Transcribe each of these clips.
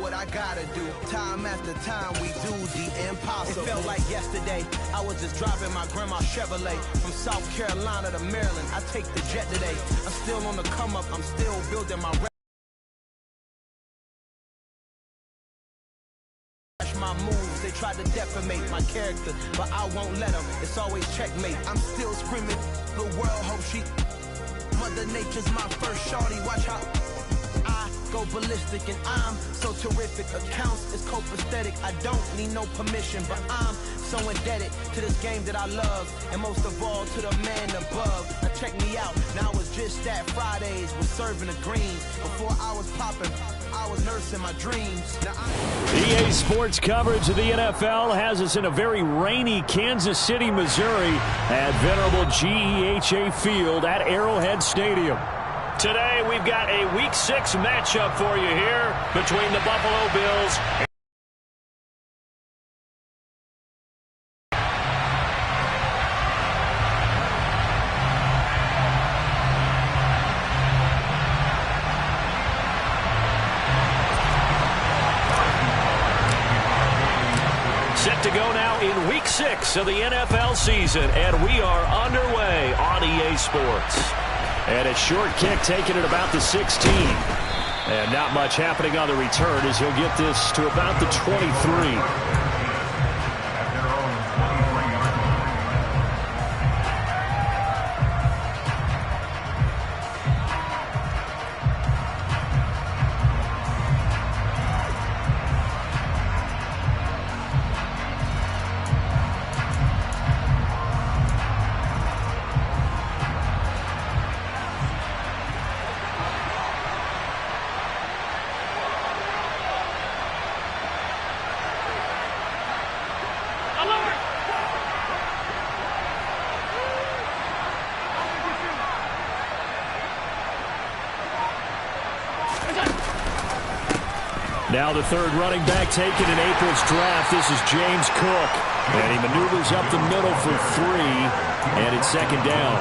what I gotta do. Time after time, we do the impossible. It felt like yesterday, I was just driving my grandma's Chevrolet from South Carolina to Maryland. I take the jet today. I'm still on the come up. I'm still building my moves. They tried to defamate my character, but I won't let them. It's always checkmate. I'm still screaming. The world hopes she. Mother Nature's my first shorty. Watch how I go ballistic, and I'm so terrific. Accounts is copacetic. I don't need no permission, but I'm so indebted to this game that I love, and most of all to the man above. Now check me out. Now it was just that Fridays was serving the greens. Before I was popping, I was nursing my dreams. EA Sports coverage of the NFL has us in a very rainy Kansas City, Missouri at venerable GEHA Field at Arrowhead Stadium. Today we've got a Week 6 matchup for you here between the Buffalo Bills set to go now in Week 6 of the NFL season, and we are underway on EA Sports. And a short kick taken at about the 16. And not much happening on the return as he'll get this to about the 23. Now the third running back taken in April's draft. This is James Cook. And he maneuvers up the middle for 3. And it's second down.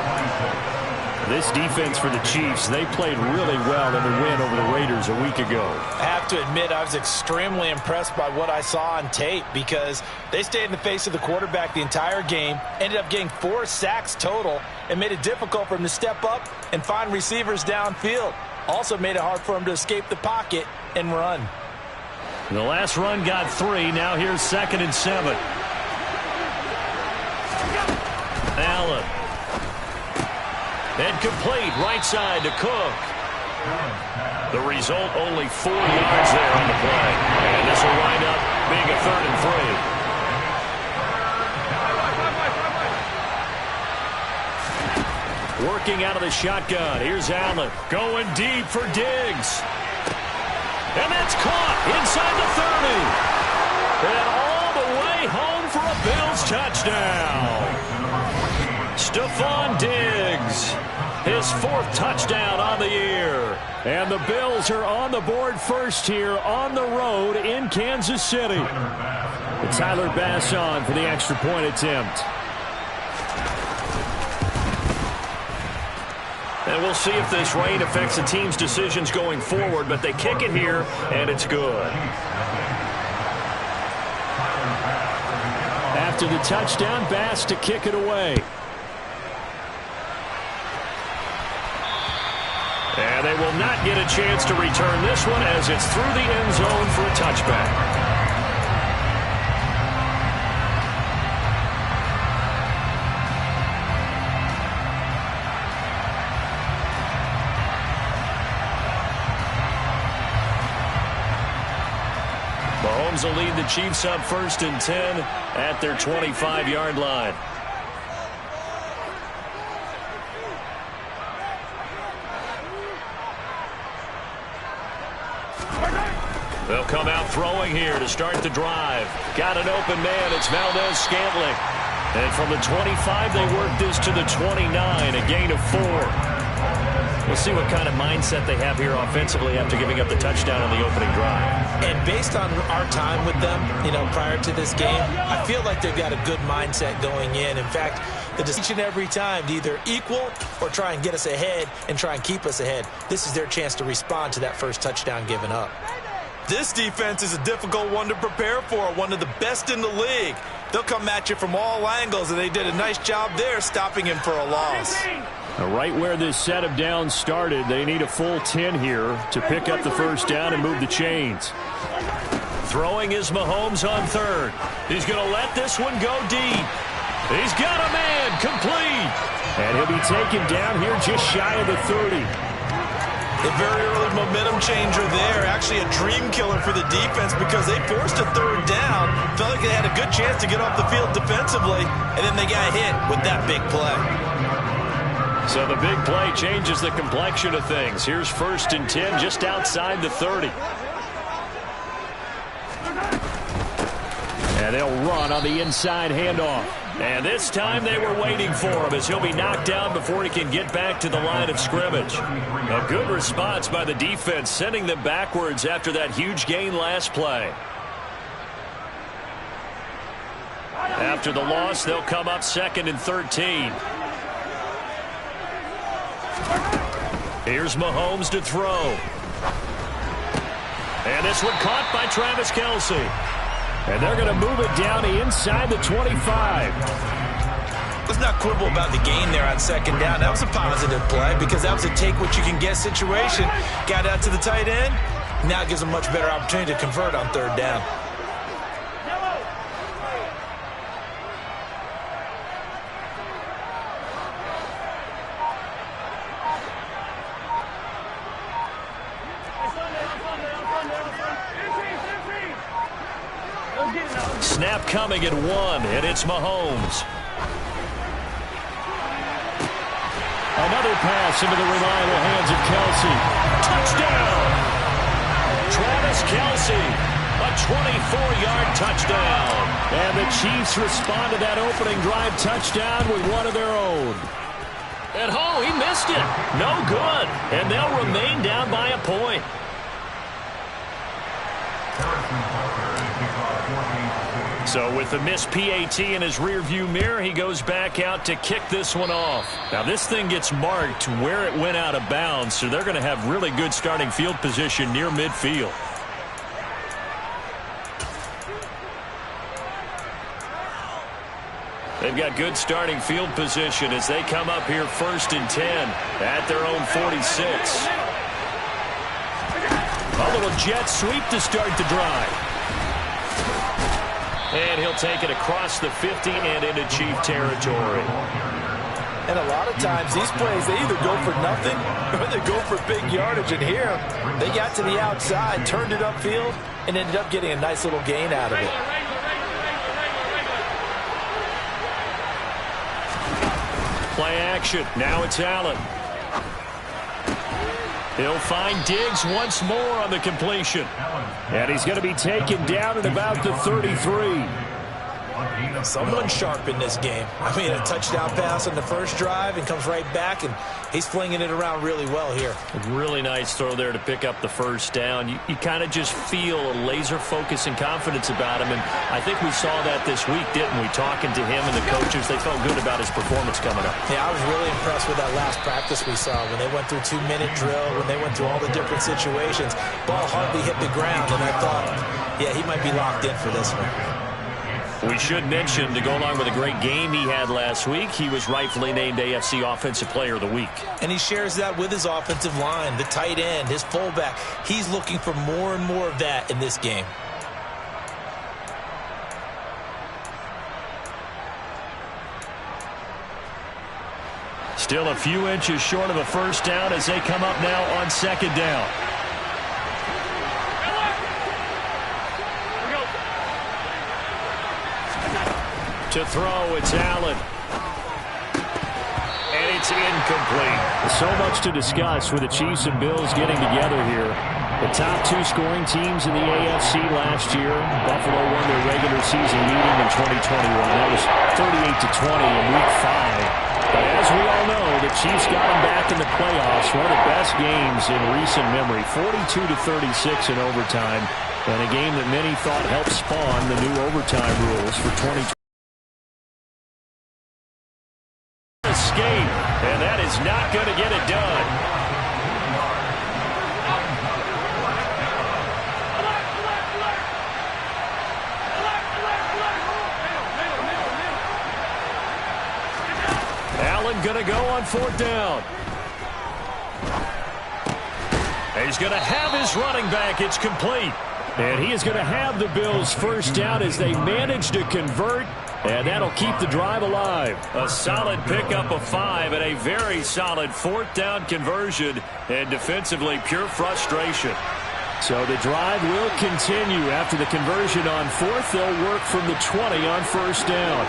This defense for the Chiefs, they played really well in the win over the Raiders a week ago. I have to admit, I was extremely impressed by what I saw on tape because they stayed in the face of the quarterback the entire game, ended up getting 4 sacks total, and made it difficult for him to step up and find receivers downfield. Also made it hard for him to escape the pocket and run. The last run got 3. Now here's 2nd and 7. Allen. And complete right side to Cook. The result, only 4 yards there on the play. And this will wind up being a 3rd and 3. Working out of the shotgun. Here's Allen. Going deep for Diggs. And that's caught inside the 30. And all the way home for a Bills touchdown. Stephon Diggs, his 4th touchdown on the year. And the Bills are on the board first here on the road in Kansas City. Tyler Bass on for the extra point attempt. And we'll see if this rain affects the team's decisions going forward, but they kick it here, and it's good. After the touchdown, Bass to kick it away. And they will not get a chance to return this one as it's through the end zone for a touchback. Mahomes will lead the Chiefs up 1st and 10 at their 25-yard line. They'll come out throwing here to start the drive. Got an open man. It's Valdez-Scantling. And from the 25, they work this to the 29, a gain of 4. We'll see what kind of mindset they have here offensively after giving up the touchdown on the opening drive. And based on our time with them, prior to this game, I feel like they've got a good mindset going in. In fact, the decision every time to either equal or try and get us ahead and try and keep us ahead. This is their chance to respond to that first touchdown given up. This defense is a difficult one to prepare for, one of the best in the league. They'll come at you from all angles, and they did a nice job there stopping him for a loss. Right where this set of downs started, they need a full 10 here to pick up the first down and move the chains. Throwing is Mahomes on third. He's going to let this one go deep. He's got a man, complete. And he'll be taken down here just shy of the 30. A very early momentum changer there. Actually a dream killer for the defense because they forced a third down. Felt like they had a good chance to get off the field defensively, and then they got hit with that big play. So the big play changes the complexion of things. Here's 1st and 10 just outside the 30. And they'll run on the inside handoff. And this time they were waiting for him as he'll be knocked down before he can get back to the line of scrimmage. A good response by the defense, sending them backwards after that huge gain last play. After the loss, they'll come up 2nd and 13. Here's Mahomes to throw. And this one caught by Travis Kelce. And they're going to move it down inside the 25. Let's not quibble about the gain there on 2nd down. That was a positive play because that was a take-what-you-can-get situation. Got out to the tight end. Now it gives them a much better opportunity to convert on 3rd down. Snap coming at 1, and it's Mahomes. Another pass into the reliable hands of Kelce. Touchdown! Travis Kelce, a 24-yard touchdown. And the Chiefs respond to that opening drive touchdown with one of their own. And he missed it. No good. And they'll remain down by a point. So with the missed PAT in his rearview mirror, he goes back out to kick this one off. Now this thing gets marked where it went out of bounds, so they're going to have really good starting field position near midfield. They've got good starting field position as they come up here 1st and 10 at their own 46. A little jet sweep to start the drive. And he'll take it across the 50 and into Chief territory. And a lot of times these plays, they either go for nothing or they go for big yardage. And here, they got to the outside, turned it upfield, and ended up getting a nice little gain out of it. Play action. Now it's Allen. He'll find Diggs once more on the completion. And he's going to be taken down at about the 33. Someone sharp in this game. I mean, a touchdown pass on the first drive and comes right back, and he's flinging it around really well here. A really nice throw there to pick up the first down. You kind of just feel a laser focus and confidence about him, and I think we saw that this week, didn't we? Talking to him and the coaches, they felt good about his performance coming up. Yeah, I was really impressed with that last practice we saw when they went through 2-minute drill, when they went through all the different situations. Ball hardly hit the ground, and I thought, yeah, he might be locked in for this one. We should mention, to go along with a great game he had last week, he was rightfully named AFC Offensive Player of the Week. And he shares that with his offensive line, the tight end, his fullback. He's looking for more and more of that in this game. Still a few inches short of a first down as they come up now on 2nd down. To throw, it's Allen. And it's incomplete. So much to discuss with the Chiefs and Bills getting together here. The top 2 scoring teams in the AFC last year. Buffalo won their regular season meeting in 2021. That was 38-20 in Week 5. But as we all know, the Chiefs got them back in the playoffs. One of the best games in recent memory. 42-36 in overtime. And a game that many thought helped spawn the new overtime rules for 2020. Escape, and that is not going to get it done. going to go on 4th down. He's going to have his running back. It's complete. And he is going to have the Bills' first down as they manage to convert. And that'll keep the drive alive. A solid pickup of 5 and a very solid 4th down conversion. And defensively, pure frustration. So the drive will continue. After the conversion on 4th, they'll work from the 20 on 1st down.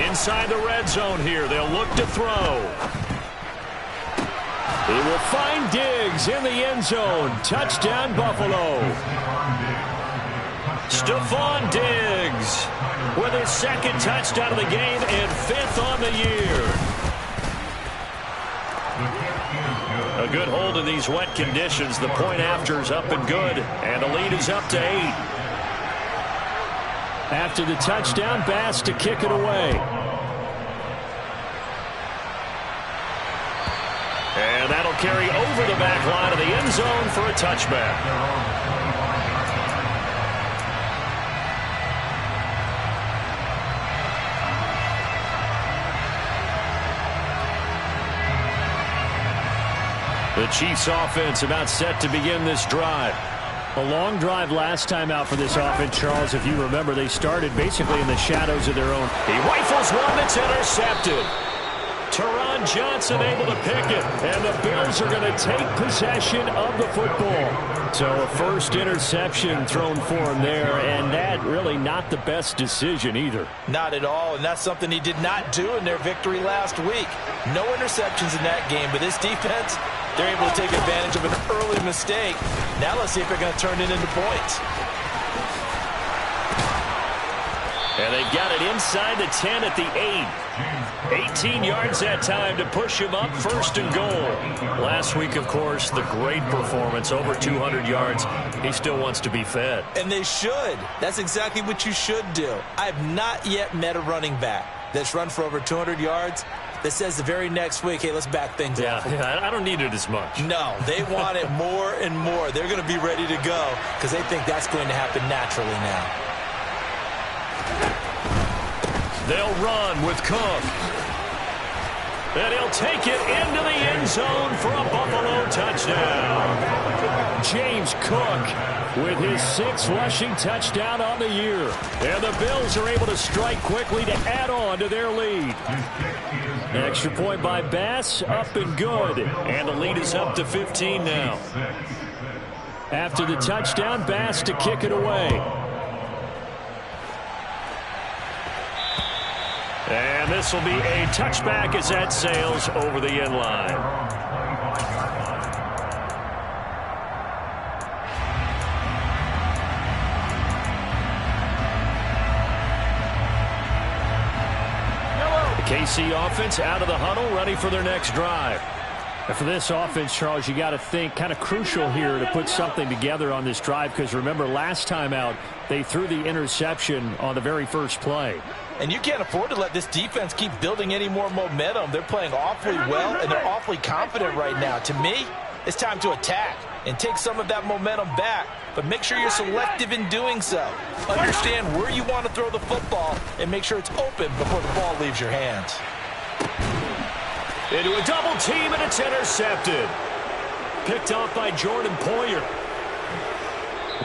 Inside the red zone here, they'll look to throw. He will find Diggs in the end zone. Touchdown, Buffalo. Stephon Diggs with his 2nd touchdown of the game and 5th on the year. A good hold in these wet conditions. The point after's up and good, and the lead is up to 8. After the touchdown, Bass to kick it away. And that'll carry over the back line of the end zone for a touchback. The Chiefs offense about set to begin this drive. A long drive last time out for this offense, Charles. If you remember, they started basically in the shadows of their own. He rifles one that's intercepted. Teron Johnson able to pick it, and the Bills are going to take possession of the football. So a first interception thrown for him there, and that really not the best decision either. Not at all, and that's something he did not do in their victory last week. No interceptions in that game, but this defense, they're able to take advantage of an early mistake. Now let's see if they're going to turn it into points. And they've got it inside the 10 at the 8. 18 yards that time to push him up 1st and goal. Last week, of course, the great performance, over 200 yards. He still wants to be fed. And they should. That's exactly what you should do. I have not yet met a running back that's run for over 200 yards that says the very next week, hey, let's back things up. Yeah, I don't need it as much. No, they want it more and more. They're going to be ready to go because they think that's going to happen naturally now. They'll run with Cook. And he'll take it into the end zone for a Buffalo touchdown. James Cook with his 6th rushing touchdown on the year. And the Bills are able to strike quickly to add on to their lead. An extra point by Bass, up and good. And the lead is up to 15 now. After the touchdown, Bass to kick it away. And this will be a touchback as that sails over the end line. The KC offense out of the huddle, ready for their next drive. And for this offense, Charles, you got to think kind of crucial here to put something together on this drive because remember last time out they threw the interception on the very first play. And you can't afford to let this defense keep building any more momentum. They're playing awfully well, and they're awfully confident right now. To me, it's time to attack and take some of that momentum back. But make sure you're selective in doing so. Understand where you want to throw the football and make sure it's open before the ball leaves your hands. Into a double team, and it's intercepted. Picked off by Jordan Poyer.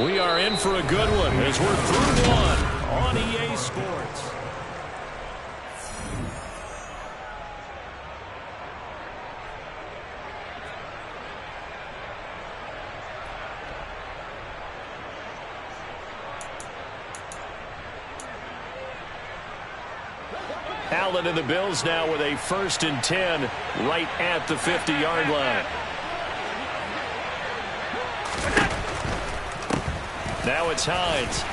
We are in for a good one as we're through one on EA Sports. Allen and the Bills now with a 1st and 10 right at the 50-yard line. Now it's Hines.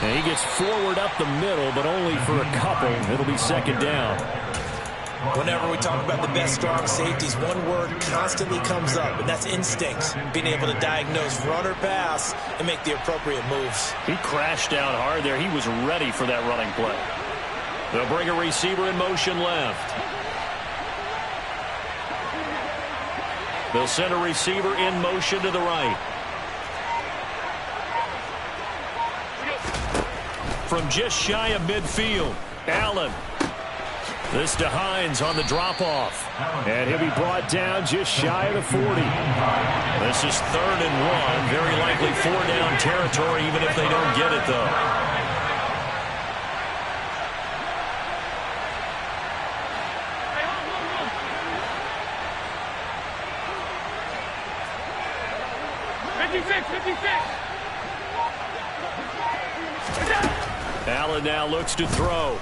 And he gets forward up the middle, but only for a couple. It'll be 2nd down. Whenever we talk about the best strong safeties, one word constantly comes up, and that's instincts. Being able to diagnose run or pass and make the appropriate moves. He crashed down hard there. He was ready for that running play. They'll bring a receiver in motion left. They'll send a receiver in motion to the right. From just shy of midfield, Allen. This to Hines on the drop-off. And he'll be brought down just shy of the 40. This is 3rd and 1. Very likely 4-down territory, even if they don't get it, though. Allen now looks to throw.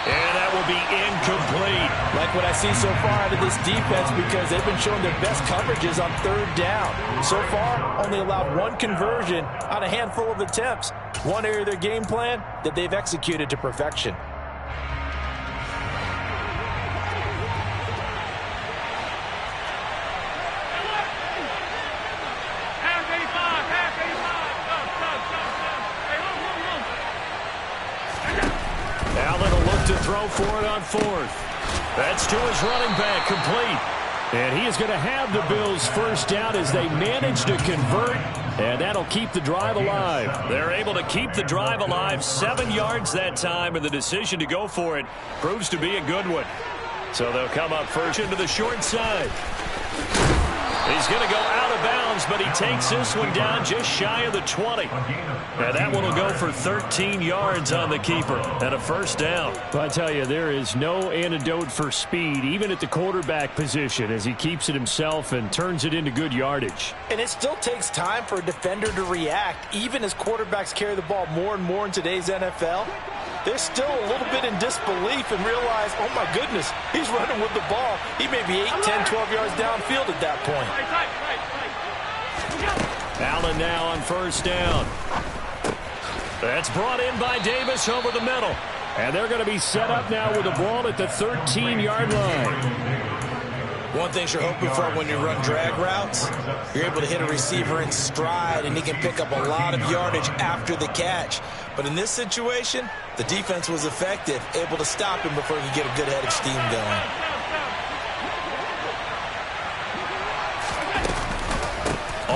And that will be incomplete. Like what I see so far out of this defense, because they've been showing their best coverages on 3rd down. So far, only allowed 1 conversion on a handful of attempts. One area of their game plan that they've executed to perfection. To throw for it on 4th. That's to his running back, complete. And he is going to have the Bills' first down as they manage to convert, and that'll keep the drive alive. They're able to keep the drive alive, 7 yards that time, and the decision to go for it proves to be a good one. So they'll come up first into the short side. He's going to go out of bounds, but he takes this one down just shy of the 20. And that one will go for 13 yards on the keeper and a first down. Well, I tell you, there is no antidote for speed, even at the quarterback position, as he keeps it himself and turns it into good yardage. And it still takes time for a defender to react, even as quarterbacks carry the ball more and more in today's NFL. They're still a little bit in disbelief and realize, oh my goodness, he's running with the ball. He may be 8, 10, 12 yards downfield at that point. Allen now on first down. That's brought in by Davis over the middle. And they're going to be set up now with the ball at the 13-yard line. One thing you're hoping for when you run drag routes, you're able to hit a receiver in stride, and he can pick up a lot of yardage after the catch. But in this situation, the defense was effective, able to stop him before he could get a good head of steam going.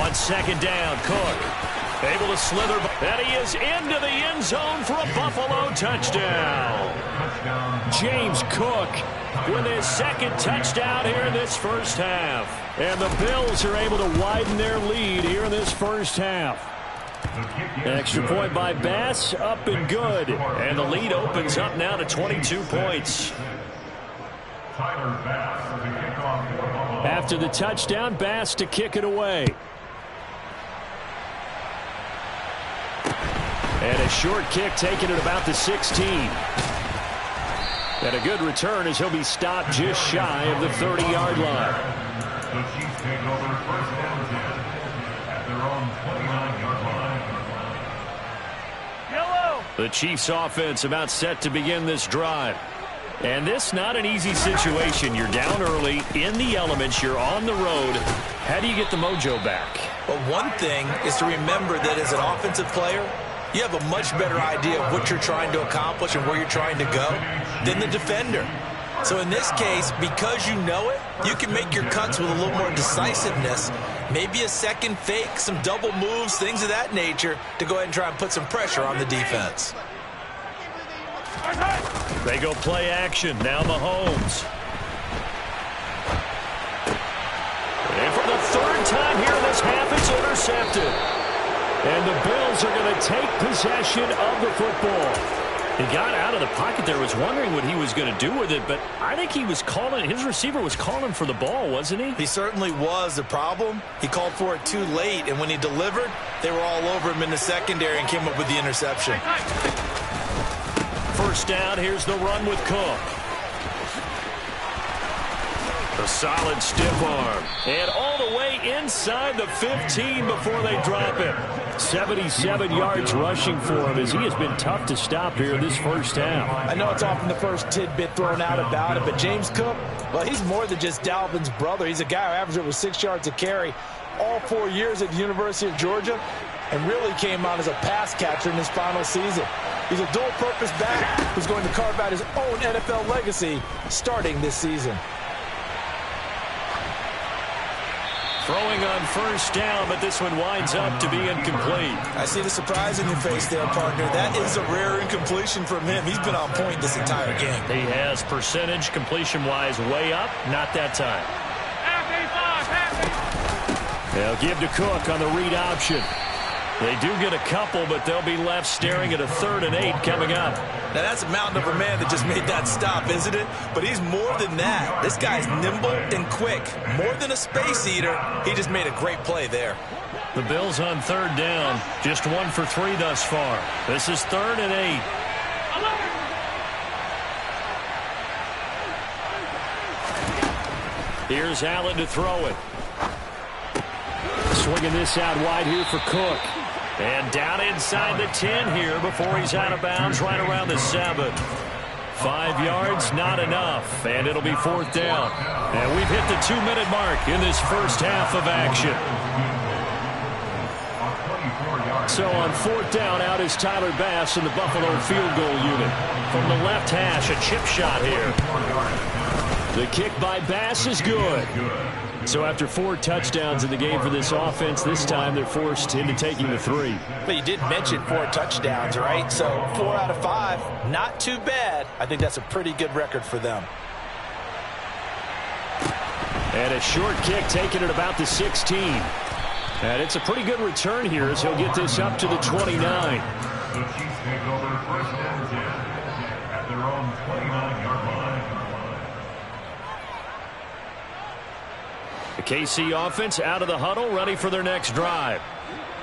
On 2nd down, Cook able to slither, and he is into the end zone for a Buffalo touchdown. James Cook with his 2nd touchdown here in this first half. And the Bills are able to widen their lead here in this first half. An extra point by Bass, up and good. And the lead opens up now to 22 points. After the touchdown, Bass to kick it away. And a short kick taken at about the 16. And a good return as he'll be stopped just shy of the 30-yard line. The Chiefs take over 1st and 10 at their own 29-yard line. The Chiefs offense about set to begin this drive. And this not an easy situation. You're down early, in the elements, you're on the road. How do you get the mojo back? Well, one thing is to remember that as an offensive player, you have a much better idea of what you're trying to accomplish and where you're trying to go than the defender. So in this case, because you know it, you can make your cuts with a little more decisiveness, maybe a second fake, some double moves, things of that nature, to go ahead and try and put some pressure on the defense. They go play action. Now Mahomes. And for the 3rd time here in this half, it's intercepted. And the Bills are going to take possession of the football. He got out of the pocket there, was wondering what he was going to do with it, but I think he was calling, his receiver was calling for the ball, wasn't he? He certainly was. The problem, he called for it too late, and when he delivered, they were all over him in the secondary and came up with the interception. First down, here's the run with Cook. A solid stiff arm. And all the way inside the 15 before they drop it. 77 yards rushing for him as he has been tough to stop here in this first half. I know it's often the first tidbit thrown out about it, but James Cook, well, he's more than just Dalvin's brother. He's a guy who averaged over 6 yards a carry all 4 years at the University of Georgia and really came out as a pass catcher in his final season. He's a dual-purpose back who's going to carve out his own NFL legacy starting this season. Throwing on first down, but this one winds up to be incomplete. I see the surprise in your face there, partner. That is a rare incompletion from him. He's been on point this entire game. He has percentage completion-wise way up. Not that time. They'll give to Cook on the read option. They do get a couple, but they'll be left staring at a 3rd and 8 coming up. Now, that's a mountain of a man that just made that stop, isn't it? But he's more than that. This guy's nimble and quick. More than a space eater. He just made a great play there. The Bills on 3rd down. Just 1 for 3 thus far. This is 3rd and 8. Here's Allen to throw it. Swinging this out wide here for Cook. And down inside the 10 here before he's out of bounds right around the 7. 5 yards, not enough. And it'll be 4th down. And we've hit the 2-minute mark in this first half of action. So on 4th down, out is Tyler Bass in the Buffalo field goal unit. From the left hash, a chip shot here. The kick by Bass is good. So after 4 touchdowns in the game for this offense, this time they're forced into taking the 3. But you did mention 4 touchdowns, right? So 4 out of 5, not too bad. I think that's a pretty good record for them. And a short kick taken at about the 16. And it's a pretty good return here as he'll get this up to the 29. The Chiefs take over 1st and 10 at their own 29-yard line. The KC offense out of the huddle, ready for their next drive.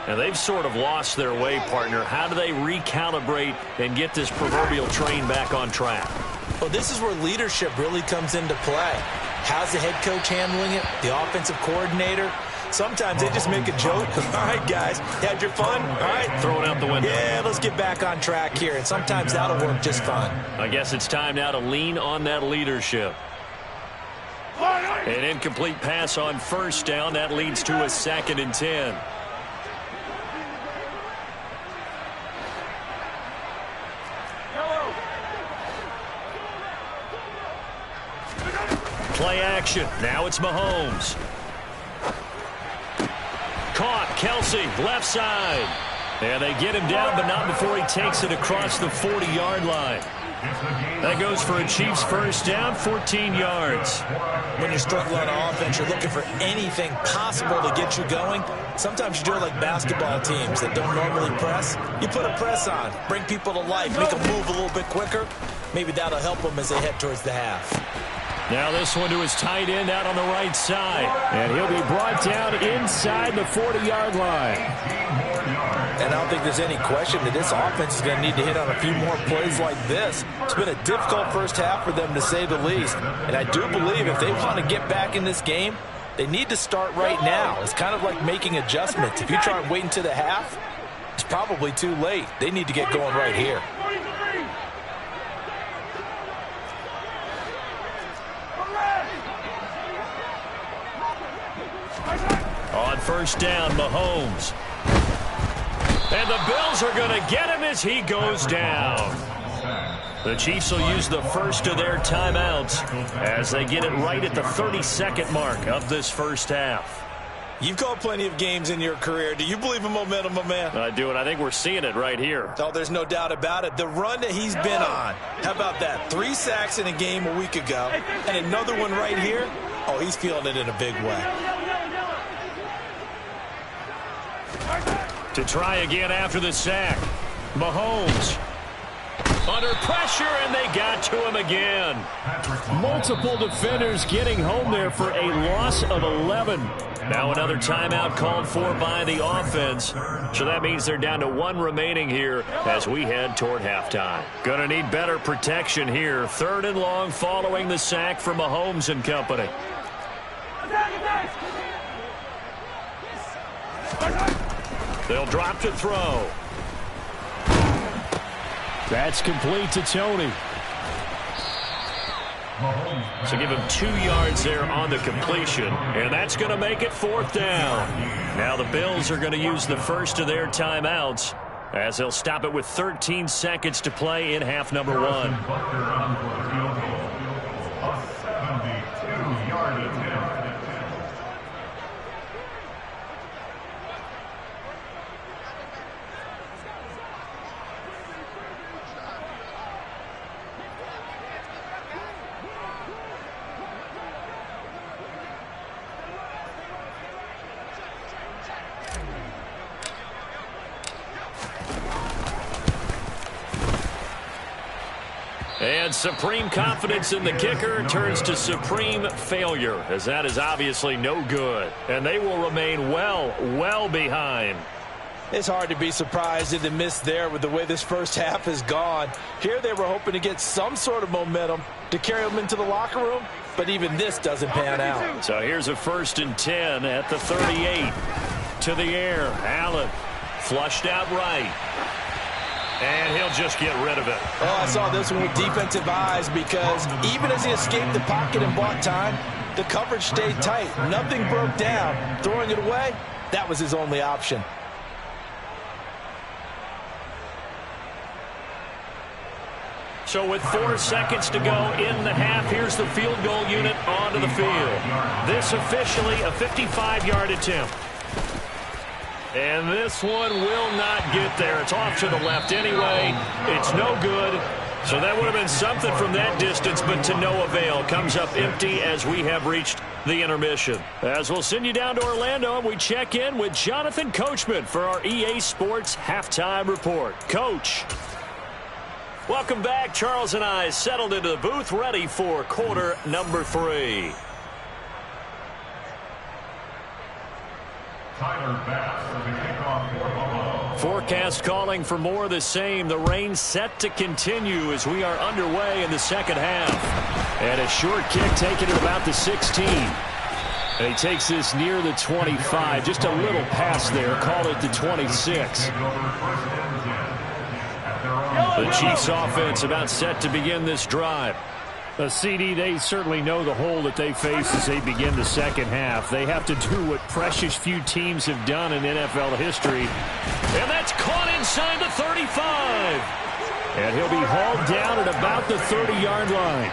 And they've sort of lost their way, partner. How do they recalibrate and get this proverbial train back on track? Well, this is where leadership really comes into play. How's the head coach handling it? The offensive coordinator? Sometimes they just make a joke. All right, guys, had your fun? All right. Throw it out the window. Yeah, let's get back on track here. And sometimes that'll work just fine. I guess it's time now to lean on that leadership. An incomplete pass on 1st down. That leads to a 2nd and 10. Play action. Now it's Mahomes. Caught. Kelsey, left side. And they get him down, but not before he takes it across the 40-yard line. That goes for a Chiefs 1st down, 14 yards. When you're struggling on offense, you're looking for anything possible to get you going. Sometimes you do it like basketball teams that don't normally press. You put a press on, bring people to life, make them move a little bit quicker. Maybe that'll help them as they head towards the half. Now this one to his tight end out on the right side. And he'll be brought down inside the 40-yard line. And I don't think there's any question that this offense is going to need to hit on a few more plays like this. It's been a difficult first half for them, to say the least. And I do believe if they want to get back in this game, they need to start right now. It's kind of like making adjustments. If you try and wait until the half, it's probably too late. They need to get going right here. On 1st down, Mahomes. And the Bills are going to get him as he goes down. The Chiefs will use the first of their timeouts as they get it right at the 32nd mark of this first half. You've called plenty of games in your career. Do you believe in momentum, my man? I do, and I think we're seeing it right here. Oh, there's no doubt about it. The run that he's been on. How about that? 3 sacks in a game a week ago, and another one right here. Oh, he's feeling it in a big way. To try again after the sack. Mahomes under pressure, and they got to him again. Multiple defenders getting home there for a loss of 11. Now another timeout called for by the offense. So that means they're down to 1 remaining here as we head toward halftime. Gonna need better protection here. 3rd and long following the sack from Mahomes and company. They'll drop to throw. That's complete to Tony. So give him 2 yards there on the completion, and that's going to make it 4th down. Now the Bills are going to use the first of their timeouts as they'll stop it with 13 seconds to play in half number 1. And supreme confidence in the kicker turns to supreme failure, as that is obviously no good. And they will remain well behind. It's hard to be surprised at the miss there with the way this first half has gone. Here they were hoping to get some sort of momentum to carry them into the locker room, but even this doesn't pan out. So here's a 1st and 10 at the 38. To the air, Allen flushed out right. And he'll just get rid of it. Oh, I saw this one with defensive eyes because even as he escaped the pocket and bought time, the coverage stayed tight. Nothing broke down. Throwing it away, that was his only option. So with 4 seconds to go in the half, here's the field goal unit onto the field. This officially a 55-yard attempt. And this one will not get there. It's off to the left anyway. It's no good. So that would have been something from that distance, but to no avail. Comes up empty as we have reached the intermission. As we'll send you down to Orlando, and we check in with Jonathan Coachman for our EA Sports Halftime Report. Coach. Welcome back. Charles and I settled into the booth, ready for quarter number 3. Tyler Bass for the kickoff for Buffalo. Forecast calling for more of the same. The rain set to continue as we are underway in the second half. And a short kick taken at about the 16. And he takes this near the 25. Just a little pass there. Call it the 26. The Chiefs offense about set to begin this drive. CD, they certainly know the hole that they face as they begin the second half. They have to do what precious few teams have done in NFL history. And that's caught inside the 35. And he'll be hauled down at about the 30-yard line.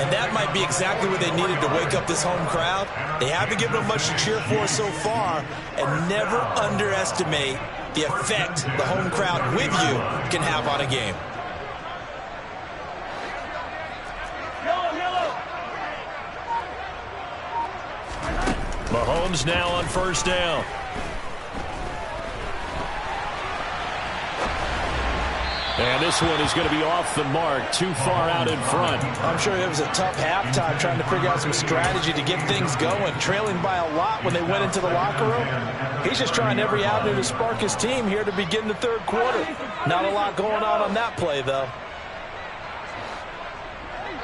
And that might be exactly what they needed to wake up this home crowd. They haven't given them much to cheer for so far, and never underestimate the effect the home crowd with you can have on a game. Mahomes now on 1st down. And this one is going to be off the mark, too far out in front. I'm sure it was a tough halftime trying to figure out some strategy to get things going, trailing by a lot when they went into the locker room. He's just trying every avenue to spark his team here to begin the third quarter. Not a lot going on that play, though.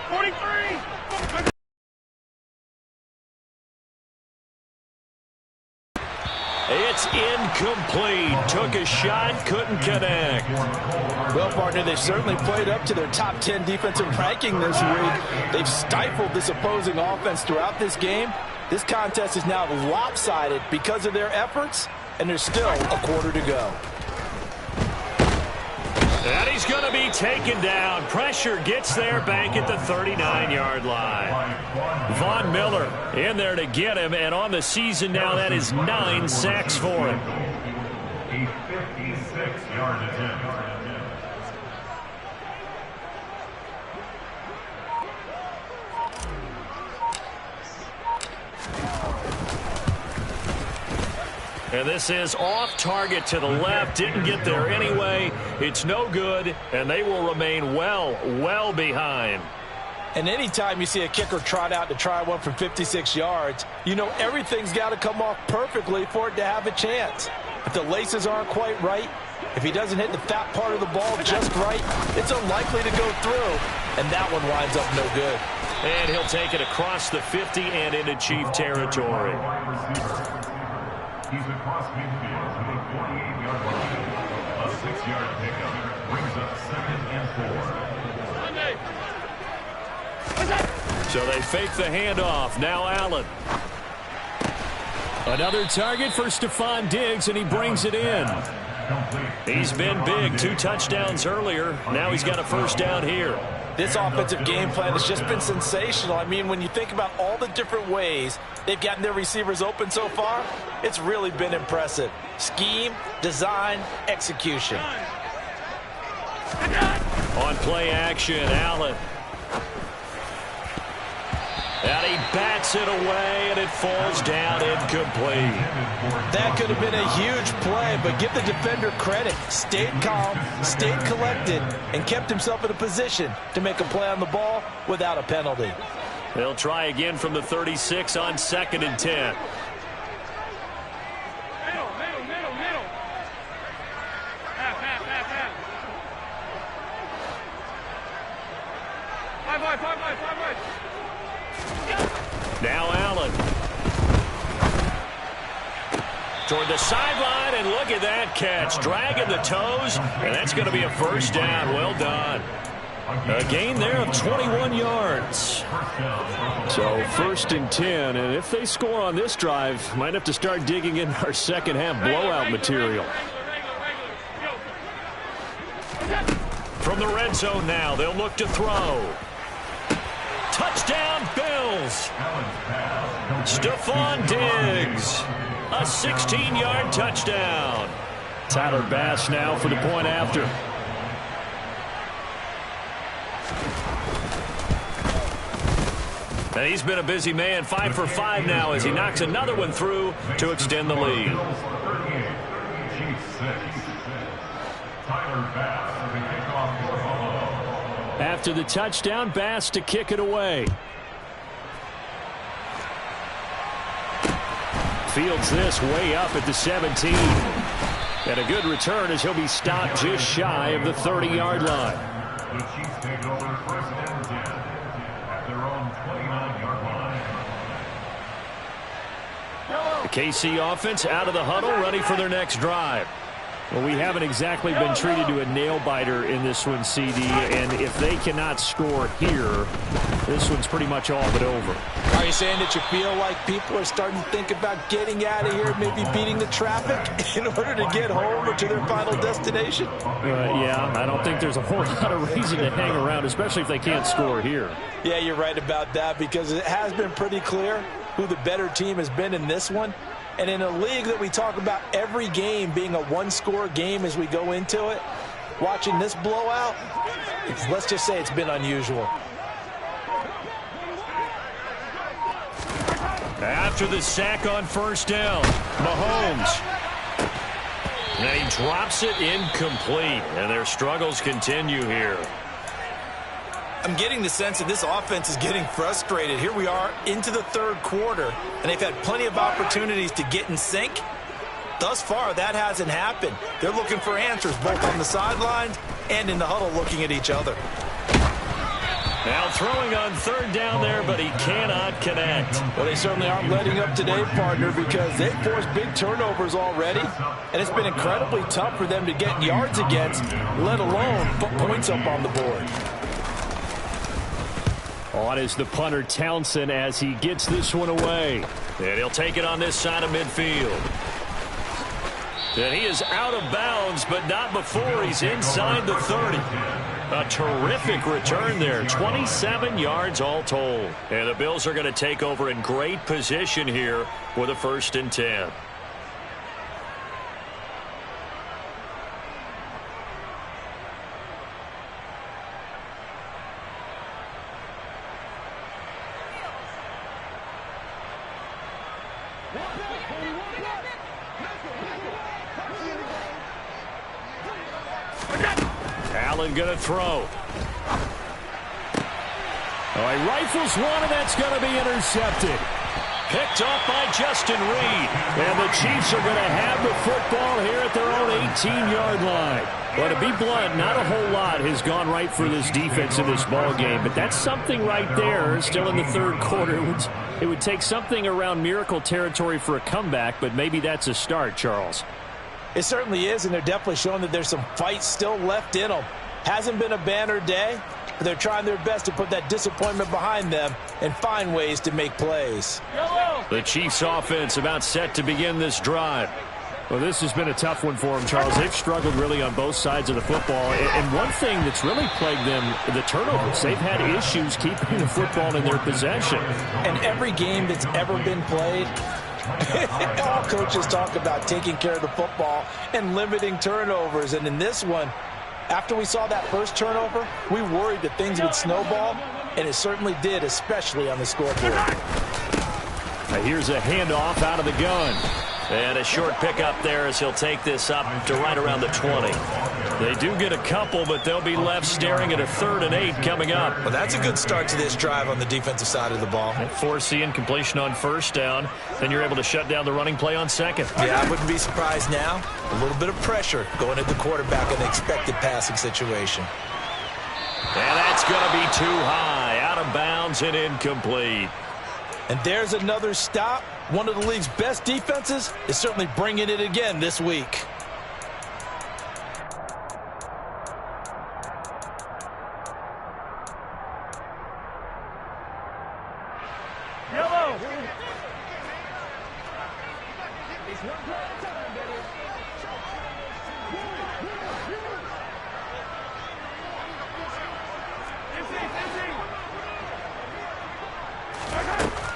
43! It's incomplete. Took a shot, couldn't connect. Well, partner, they've certainly played up to their top 10 defensive ranking this week. They've stifled this opposing offense throughout this game. This contest is now lopsided because of their efforts, and there's still a quarter to go. And he's going to be taken down. Pressure gets there back at the 39-yard line. Von Miller in there to get him, and on the season now, that is 9 sacks for him. A 56-yard attempt. And this is off target to the left. Didn't get there anyway. It's no good, and they will remain well behind. And anytime you see a kicker trot out to try one from 56 yards, you know everything's got to come off perfectly for it to have a chance. If the laces aren't quite right, if he doesn't hit the fat part of the ball just right, it's unlikely to go through, and that one winds up no good. And he'll take it across the 50 and into Chief territory. He's across midfield to the 48-yard line. A 6-yard pickup brings up 2nd and 4. So they fake the handoff. Now Allen. Another target for Stephon Diggs, and he brings it in. He's been big. 2 touchdowns earlier. Now he's got a 1st down here. This offensive game plan has just been sensational. I mean, when you think about all the different ways they've gotten their receivers open so far, it's really been impressive. Scheme, design, execution. On play action, Allen. And he bats it away, and it falls down incomplete. That could have been a huge play, but give the defender credit. Stayed calm, stayed collected, and kept himself in a position to make a play on the ball without a penalty. They'll try again from the 36 on 2nd and 10. Now Allen. Toward the sideline, and look at that catch. Dragging the toes, and that's going to be a first down. Well done. A gain there of 21 yards. So 1st and 10, and if they score on this drive, might have to start digging in our second half blowout material. From the red zone now, they'll look to throw. Touchdown, Bills. Stephon Diggs. A 16-yard touchdown. Tyler Bass now for the point after. And he's been a busy man, 5 for 5 now as he knocks another one through to extend the lead. After the touchdown, Bass to kick it away. Fields this way up at the 17. And a good return as he'll be stopped just shy of the 30-yard line. The Chiefs take over 1st and 10 at their own 29-yard line. The KC offense out of the huddle, ready for their next drive. Well, we haven't exactly been treated to a nail-biter in this one, CD, and if they cannot score here, this one's pretty much all but over. Are you saying that you feel like people are starting to think about getting out of here, maybe beating the traffic in order to get home or to their final destination? Yeah, I don't think there's a whole lot of reason to hang around, especially if they can't score here. Yeah, you're right about that, because it has been pretty clear who the better team has been in this one. And in a league that we talk about every game being a one-score game as we go into it, watching this blowout, let's just say it's been unusual. After the sack on 1st down, Mahomes. And he drops it incomplete, and their struggles continue here. I'm getting the sense that this offense is getting frustrated. Here we are into the 3rd quarter, and they've had plenty of opportunities to get in sync. Thus far, that hasn't happened. They're looking for answers both on the sidelines and in the huddle looking at each other. Now throwing on 3rd down there, but he cannot connect. Well, they certainly aren't letting up today, partner, because they've forced big turnovers already, and it's been incredibly tough for them to get yards against, let alone put points up on the board. On is the punter Townsend as he gets this one away. And he'll take it on this side of midfield. And he is out of bounds, but not before he's inside the 30. A terrific return there. 27 yards all told. And the Bills are going to take over in great position here with a 1st and 10. Allen going to throw. Oh, he rifles one, and that's going to be intercepted. Picked off by Justin Reed. And the Chiefs are going to have the football here at their own 18-yard line. Well, to be blunt, not a whole lot has gone right for this defense in this ball game, but that's something right there. Still in the 3rd quarter. It would take something around miracle territory for a comeback, but maybe that's a start, Charles. It certainly is, and they're definitely showing that there's some fight still left in them. Hasn't been a banner day, but they're trying their best to put that disappointment behind them and find ways to make plays. The Chiefs offense about set to begin this drive. Well, this has been a tough one for them, Charles. They've struggled really on both sides of the football. And one thing that's really plagued them, the turnovers. They've had issues keeping the football in their possession. And every game that's ever been played, all coaches talk about taking care of the football and limiting turnovers. And in this one, after we saw that first turnover, we worried that things would snowball. and it certainly did, especially on the scoreboard. Here's a handoff out of the gun. And a short pickup there as he'll take this up to right around the 20. They do get a couple, but they'll be left staring at a 3rd and 8 coming up. Well, that's a good start to this drive on the defensive side of the ball. Force the incompletion on 1st down. Then you're able to shut down the running play on 2nd. Yeah, I wouldn't be surprised now. A little bit of pressure going at the quarterback in the expected passing situation. And that's going to be too high. Out of bounds and incomplete. And there's another stop. One of the league's best defenses is certainly bringing it again this week. Yellow.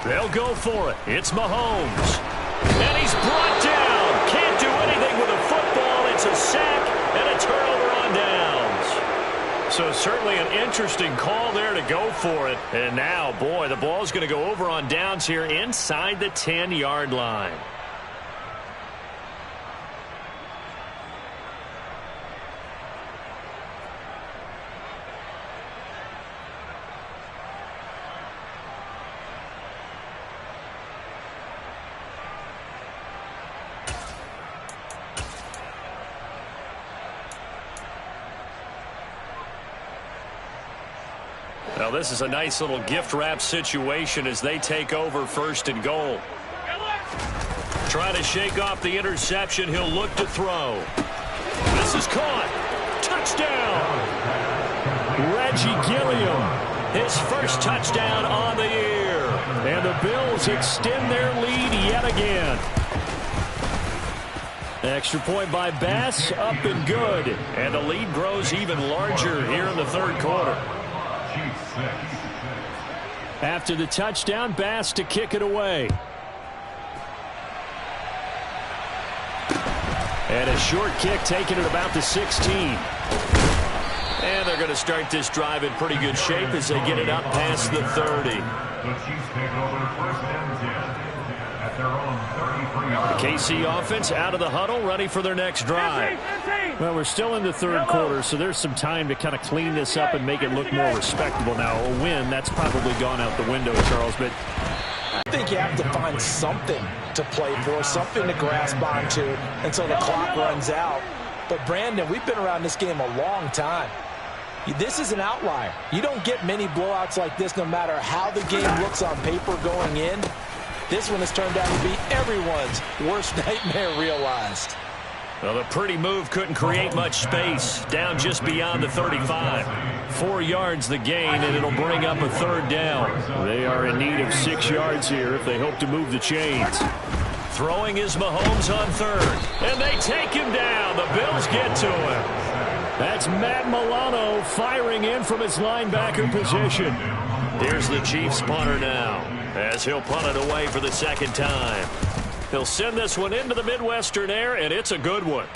They'll go for it. It's Mahomes. And he's brought down. Can't do anything with a football. It's a sack and a turnover on downs. So certainly an interesting call there to go for it. And now, boy, the ball's going to go over on downs here inside the 10-yard line. Now this is a nice little gift wrap situation as they take over 1st and goal. Trying to shake off the interception. He'll look to throw. This is caught. Touchdown. Reggie Gilliam. His first touchdown on the year. And the Bills extend their lead yet again. Extra point by Bass, up and good. And the lead grows even larger here in the 3rd quarter. After the touchdown, Bass to kick it away. And a short kick taken at about the 16. And they're going to start this drive in pretty good shape as they get it up past the 30. The Chiefs take over 1st and 10 at their own 33-yard. The KC offense out of the huddle, ready for their next drive. Well, we're still in the 3rd quarter, so there's some time to kind of clean this up and make it look more respectable. Now, a win, that's probably gone out the window, Charles, but I think you have to find something to play for, something to grasp onto until the clock runs out. But, Brandon, we've been around this game a long time. This is an outlier. You don't get many blowouts like this no matter how the game looks on paper going in. This one has turned out to be everyone's worst nightmare realized. Well, the pretty move couldn't create much space. Down just beyond the 35. 4 yards the gain, and it'll bring up a 3rd down. They are in need of 6 yards here if they hope to move the chains. Throwing is Mahomes on 3rd. And they take him down. The Bills get to him. That's Matt Milano firing in from his linebacker position. Here's the Chiefs punter now as he'll punt it away for the 2nd time. He'll send this one into the Midwestern air, and it's a good one.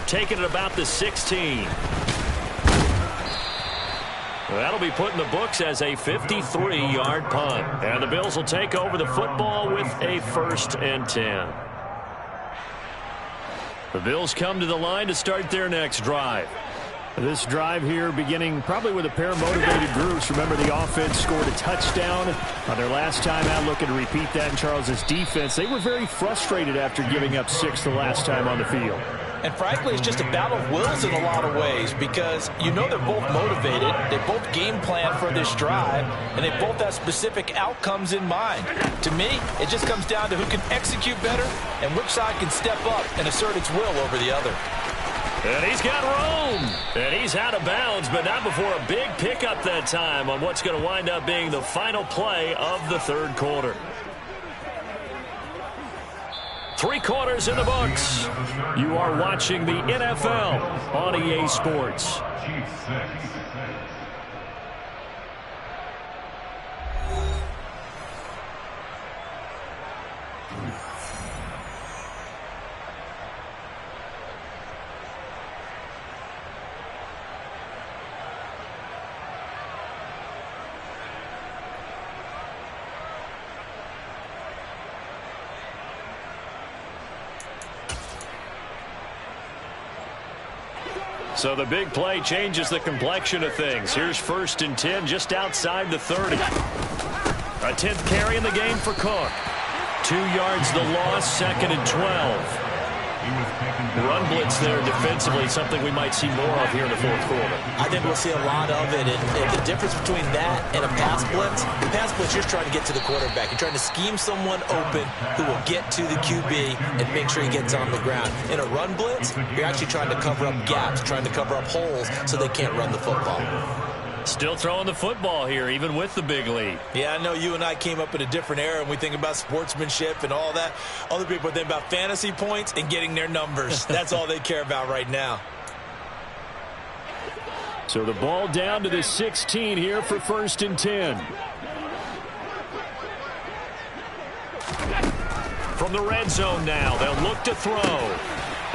Taking it about the 16. That'll be put in the books as a 53-yard punt. And the Bills will take over the football with a 1st and 10. The Bills come to the line to start their next drive. This drive here beginning probably with a pair of motivated groups. Remember, the offense scored a touchdown on their last time out, looking to repeat that in Charles's defense. They were very frustrated after giving up 6 the last time on the field. And frankly, it's just a battle of wills in a lot of ways because you know they're both motivated, they both game plan for this drive, and they both have specific outcomes in mind. To me, it just comes down to who can execute better and which side can step up and assert its will over the other. And he's got room. And he's out of bounds, but not before a big pickup that time on what's going to wind up being the final play of the 3rd quarter. 3 quarters in the books. You are watching the NFL on EA Sports. Chiefs 6. So the big play changes the complexion of things. Here's 1st and 10 just outside the 30. A 10th carry in the game for Cook. 2 yards the loss, 2nd and 12. Run blitz there defensively, something we might see more of here in the 4th quarter. I think we'll see a lot of it. And the difference between that and a pass blitz, the pass blitz, you're trying to get to the quarterback. You're trying to scheme someone open who will get to the QB and make sure he gets on the ground. In a run blitz, you're actually trying to cover up gaps, trying to cover up holes so they can't run the football. Still throwing the football here, even with the big lead. Yeah, I know you and I came up in a different era, and we think about sportsmanship and all that. Other people think about fantasy points and getting their numbers. That's all they care about right now. So the ball down to the 16 here for 1st and 10. From the red zone now, they'll look to throw.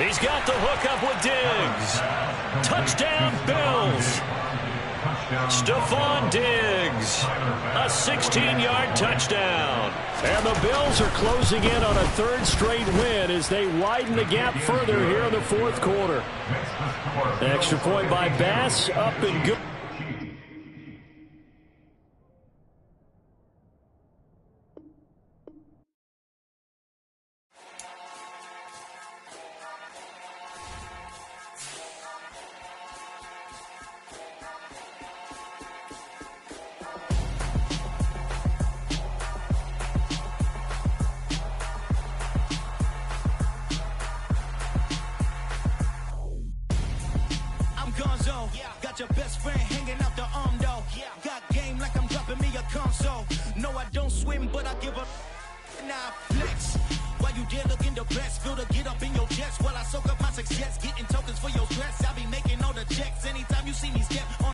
He's got the hook up with Diggs. Touchdown, Bills. Stephon Diggs, a 16-yard touchdown. And the Bills are closing in on a 3rd straight win as they widen the gap further here in the 4th quarter. An extra point by Bass, up and good. Got your best friend hanging out the arm though. Got game like I'm dropping me a console. No, I don't swim, but I give up. Now flex. While you there looking depressed, feel the get up in your chest while I soak up my success. Getting tokens for your stress. I be making all the checks anytime you see me step.